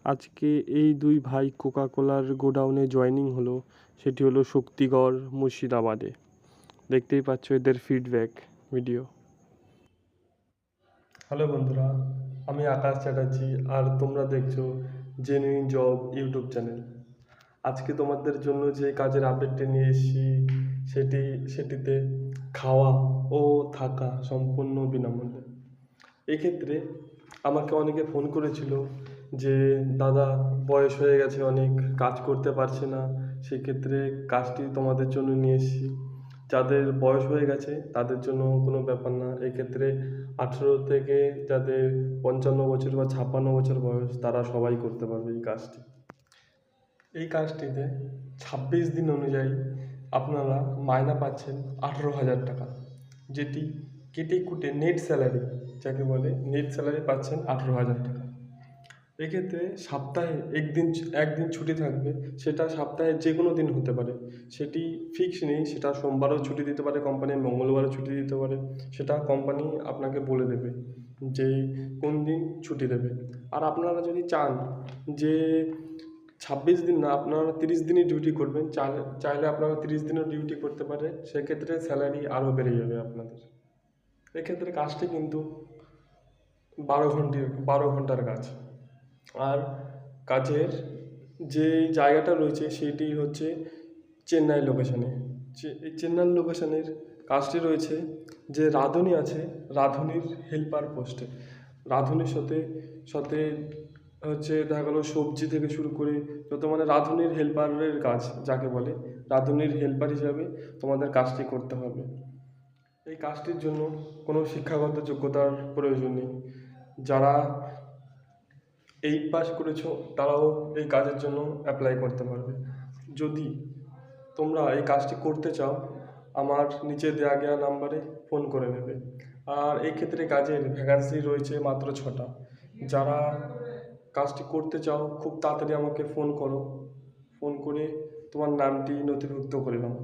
আজকে এই দুই ভাই কোকা কোলার গোডাউনে জয়েনিং হলো, সেটি হলো শক্তিগড় মুর্শিদাবাদে। দেখতেই পাচ্ছ এদের ফিডব্যাক ভিডিও। হ্যালো বন্ধুরা, আমি আকাশ চ্যাটার্জি আর তোমরা দেখছো জেনুইন জব ইউটিউব চ্যানেল। আজকে তোমাদের জন্য যে কাজের আপডেটটি নিয়ে এসেছি সেটিতে খাওয়া ও থাকা সম্পূর্ণ বিনামূল্যে। এক্ষেত্রে আমাকে অনেকে ফোন করেছিল যে দাদা বয়স হয়ে গেছে, অনেক কাজ করতে পারছে না, সেক্ষেত্রে কাজটি তোমাদের জন্য নিয়ে এসেছি। যাদের বয়স হয়ে গেছে তাদের জন্য কোনো ব্যাপার না, এক্ষেত্রে 18 থেকে যাদের 55 বছর বা 56 বছর বয়স তারা সবাই করতে পারবে এই কাজটি। এই কাজটিতে 26 দিন অনুযায়ী আপনারা মাইনা পাচ্ছেন 18,000 টাকা, যেটি কেটে কুটে নেট স্যালারি, যাকে বলে নেট স্যালারি পাচ্ছেন 18,000 টাকা। এক্ষেত্রে সপ্তাহে একদিন ছুটি থাকবে, সেটা সপ্তাহে যে কোনো দিন হতে পারে, সেটি ফিক্স নেই। সেটা সোমবারও ছুটি দিতে পারে কোম্পানি, মঙ্গলবারও ছুটি দিতে পারে, সেটা কোম্পানি আপনাকে বলে দেবে যে কোন দিন ছুটি দেবে। আর আপনারা যদি চান যে 26 দিন না, আপনারা 30 দিনই ডিউটি করবেন, চাইলে আপনারা 30 দিনও ডিউটি করতে পারে, সেক্ষেত্রে স্যালারি আরও বেড়ে যাবে আপনাদের। এক্ষেত্রে কাজটি কিন্তু 12 ঘন্টার কাজ। আর কাজের যে জায়গাটা রয়েছে সেটি হচ্ছে চেন্নাই লোকেশানে। এই চেন্নাই লোকেশানের কাজটি রয়েছে যে রাঁধুনি আছে, রাঁধুনির হেল্পার পোস্টে। রাঁধুনির সাথে সাথে হচ্ছে দেখা গেলো সবজি থেকে শুরু করে যত, মানে রাঁধুনির হেল্পারের কাজ যাকে বলে, রাঁধুনির হেল্পার হিসাবে তোমাদের কাজটি করতে হবে। এই কাজটির জন্য কোনো শিক্ষাগত যোগ্যতার প্রয়োজন নেই। যারা 8 পাস করেছো তারাও এই কাজের জন্য অ্যাপ্লাই করতে পারবে। যদি তোমরা এই কাজটি করতে চাও, আমার নিচে দেওয়া গিয়া নাম্বারে ফোন করে নেবে। আর এই ক্ষেত্রে কাজের ভ্যাকান্সি রয়েছে মাত্র 6টা। যারা কাজটি করতে চাও খুব তাড়াতাড়ি আমাকে ফোন করো, ফোন করে তোমার নামটি নথিভুক্ত করে নাও।